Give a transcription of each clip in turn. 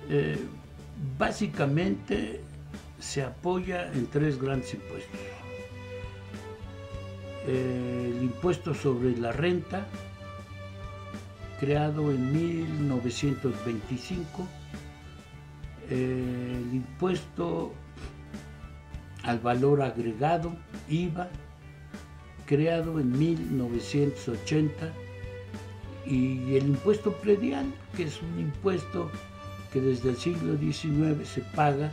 Eh, Básicamente se apoya en tres grandes impuestos. El impuesto sobre la renta, creado en 1925, el impuesto al valor agregado, IVA, creado en 1980, y el impuesto predial, que es un impuesto que desde el siglo XIX se paga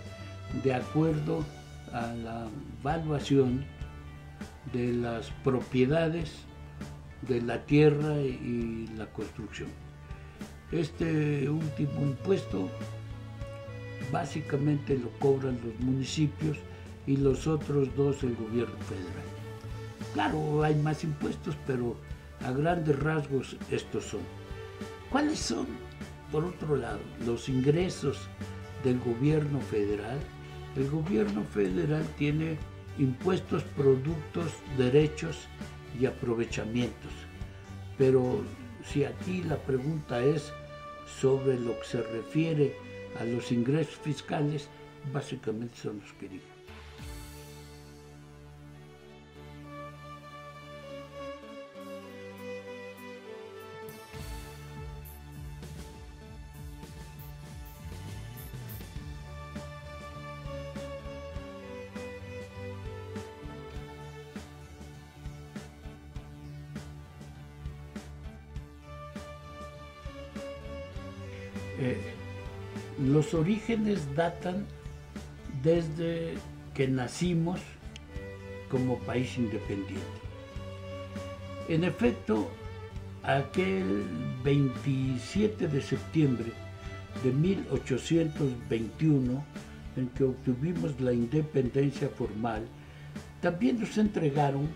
de acuerdo a la valuación de las propiedades de la tierra y la construcción. Este último impuesto básicamente lo cobran los municipios y los otros dos el gobierno federal. Claro, hay más impuestos, pero a grandes rasgos estos son. ¿Cuáles son, por otro lado, los ingresos del gobierno federal? El gobierno federal tiene impuestos, productos, derechos y aprovechamientos. Pero si aquí la pregunta es sobre lo que se refiere a los ingresos fiscales, básicamente son los que dije. Los orígenes datan desde que nacimos como país independiente. En efecto, aquel 27 de septiembre de 1821, en que obtuvimos la independencia formal, también nos entregaron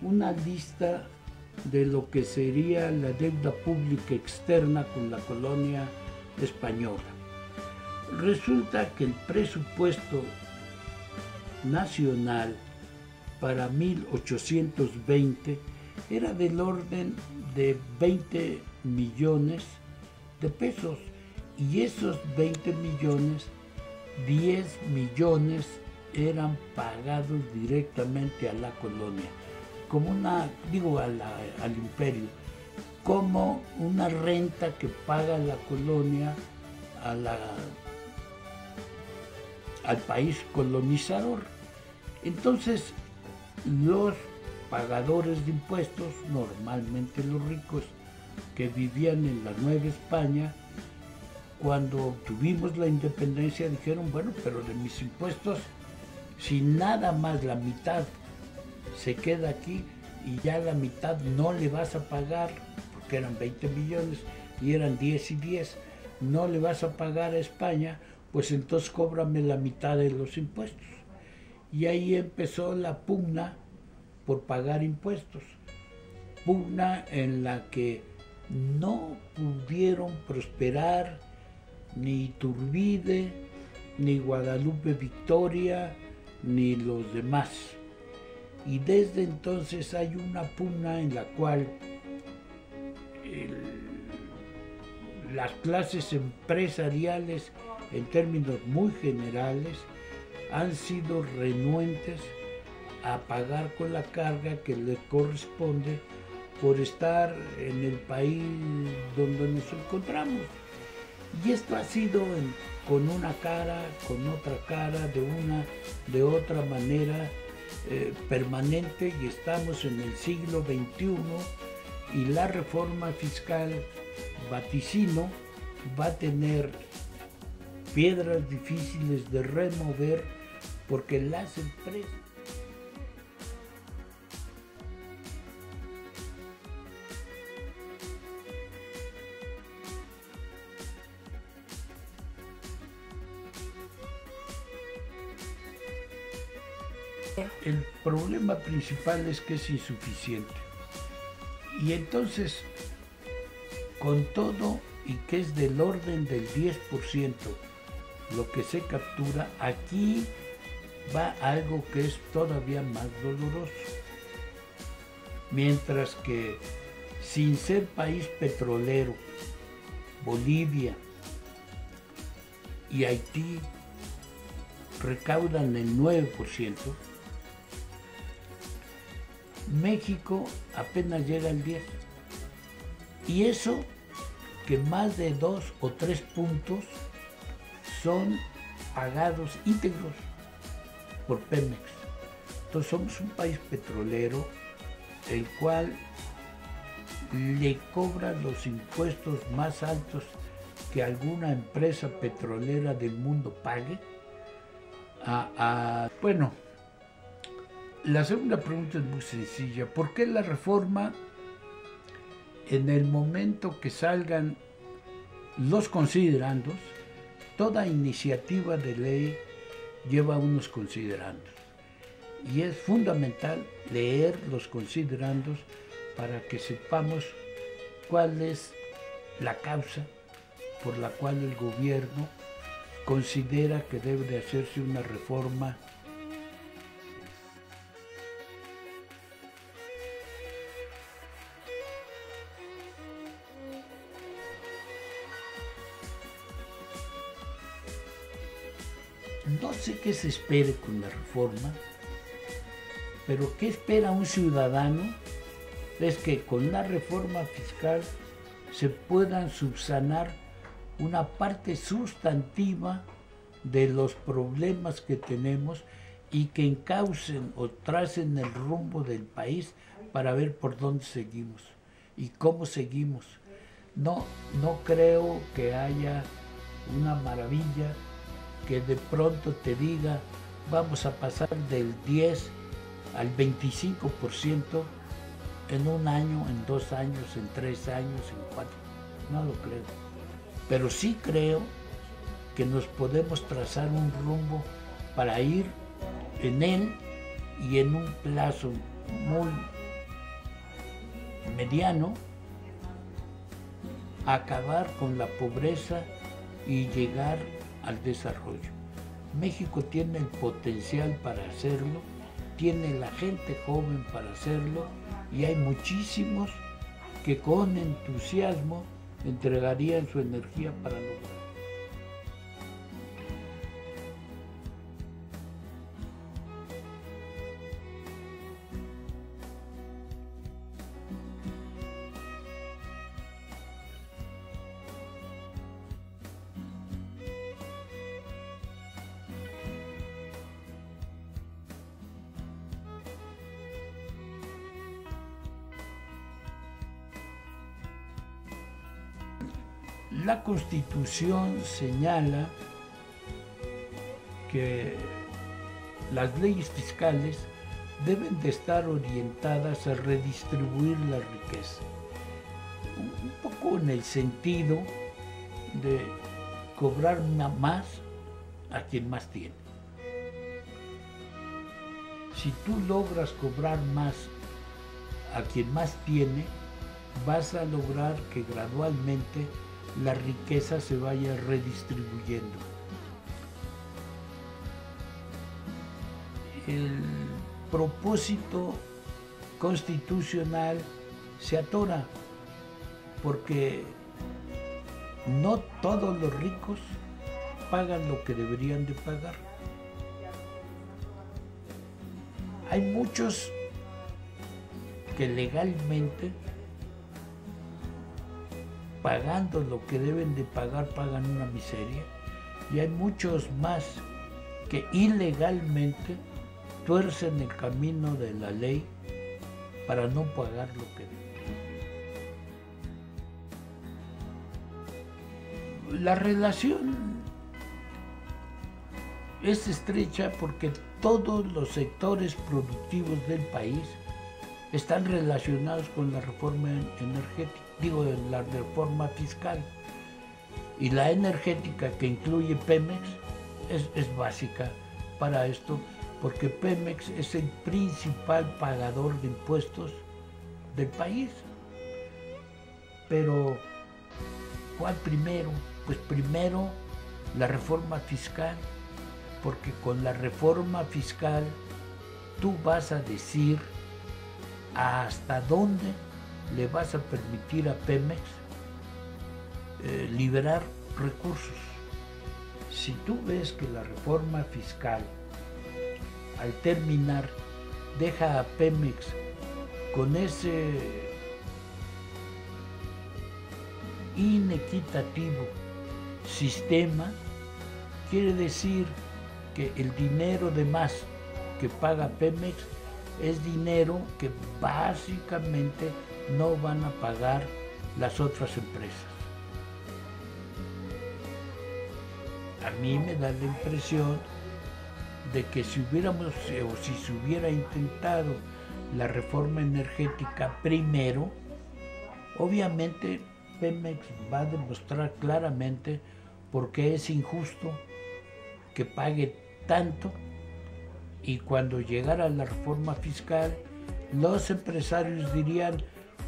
una lista de lo que sería la deuda pública externa con la colonia española. Resulta que el presupuesto nacional para 1820 era del orden de 20 millones de pesos, y esos 20 millones, 10 millones eran pagados directamente a la colonia, como al imperio, como una renta que paga la colonia al país colonizador. Entonces, los pagadores de impuestos, normalmente los ricos que vivían en la Nueva España, cuando obtuvimos la independencia dijeron, bueno, pero de mis impuestos, si nada más la mitad se queda aquí y ya la mitad no le vas a pagar, porque eran 20 millones y eran 10 y 10, no le vas a pagar a España, pues entonces cóbrame la mitad de los impuestos. Y ahí empezó la pugna por pagar impuestos, pugna en la que no pudieron prosperar ni Iturbide, ni Guadalupe Victoria, ni los demás. Y desde entonces hay una pugna en la cual las clases empresariales, en términos muy generales, han sido renuentes a pagar con la carga que les corresponde por estar en el país donde nos encontramos. Y esto ha sido con una cara, con otra cara, de otra manera, permanente, y estamos en el siglo XXI, y la reforma fiscal, vaticino, va a tener piedras difíciles de remover, porque las empresas el problema principal es que es insuficiente. Y entonces, con todo y que es del orden del 10% lo que se captura, aquí va algo que es todavía más doloroso. Mientras que, sin ser país petrolero, Bolivia, y Haití recaudan el 9%, México apenas llega al 10%. Y eso que más de 2 o 3 puntos son pagados íntegros por Pemex. Entonces somos un país petrolero, el cual le cobra los impuestos más altos que alguna empresa petrolera del mundo pague. Bueno, la segunda pregunta es muy sencilla. ¿Por qué la reforma, en el momento que salgan los considerandos, toda iniciativa de ley lleva unos considerandos? Y es fundamental leer los considerandos para que sepamos cuál es la causa por la cual el gobierno considera que debe de hacerse una reforma No sé qué se espere con la reforma, pero ¿qué espera un ciudadano? Es que con la reforma fiscal se puedan subsanar una parte sustantiva de los problemas que tenemos y que encaucen o tracen el rumbo del país para ver por dónde seguimos y cómo seguimos. No creo que haya una maravilla que de pronto te diga vamos a pasar del 10 al 25% en un año, en 2 años, en 3 años, en 4. No lo creo. Pero sí creo que nos podemos trazar un rumbo para ir en él y en un plazo muy mediano acabar con la pobreza y llegar al desarrollo. México tiene el potencial para hacerlo, tiene la gente joven para hacerlo y hay muchísimos que con entusiasmo entregarían su energía para lograrlo. La Constitución señala que las leyes fiscales deben de estar orientadas a redistribuir la riqueza, un poco en el sentido de cobrar más a quien más tiene. Si tú logras cobrar más a quien más tiene, vas a lograr que gradualmente la riqueza se vaya redistribuyendo. El propósito constitucional se atora porque no todos los ricos pagan lo que deberían de pagar. Hay muchos que legalmente, pagando lo que deben de pagar, pagan una miseria, y hay muchos más que ilegalmente tuercen el camino de la ley para no pagar lo que deben. La relación es estrecha porque todos los sectores productivos del país están relacionados con la reforma energética, la reforma fiscal. Y la energética, que incluye Pemex, es básica para esto, porque Pemex es el principal pagador de impuestos del país. Pero, ¿cuál primero? Pues primero la reforma fiscal, porque con la reforma fiscal tú vas a decir hasta dónde le vas a permitir a Pemex liberar recursos. Si tú ves que la reforma fiscal al terminar deja a Pemex con ese inequitativo sistema, quiere decir que el dinero de más que paga Pemex es dinero que básicamente no van a pagar las otras empresas. A mí me da la impresión de que si se hubiera intentado la reforma energética primero, obviamente Pemex va a demostrar claramente por qué es injusto que pague tanto, y cuando llegara la reforma fiscal, los empresarios dirían: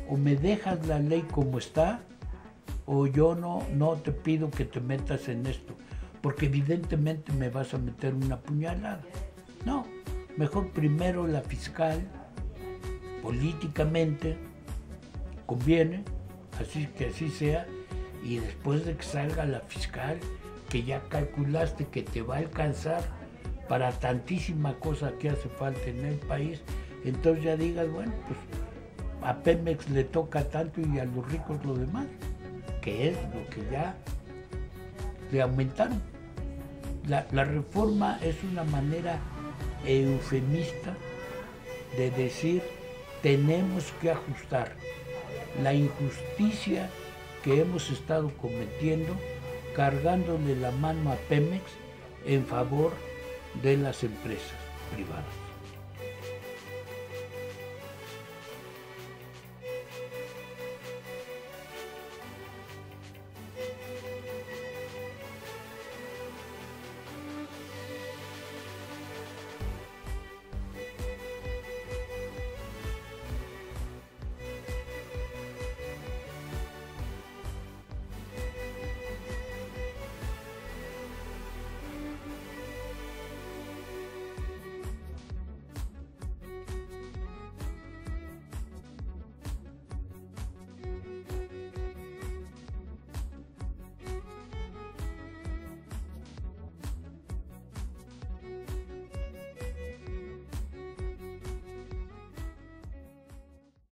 o me dejas la ley como está, o yo no te pido que te metas en esto, porque evidentemente me vas a meter una puñalada. No, mejor primero la fiscal, políticamente conviene, así que así sea, y después de que salga la fiscal, que ya calculaste que te va a alcanzar para tantísima cosa que hace falta en el país, entonces ya digas, bueno, pues a Pemex le toca tanto y a los ricos lo demás, que es lo que ya le aumentaron. La reforma es una manera eufemista de decir: tenemos que ajustar la injusticia que hemos estado cometiendo, cargándole la mano a Pemex en favor de las empresas privadas.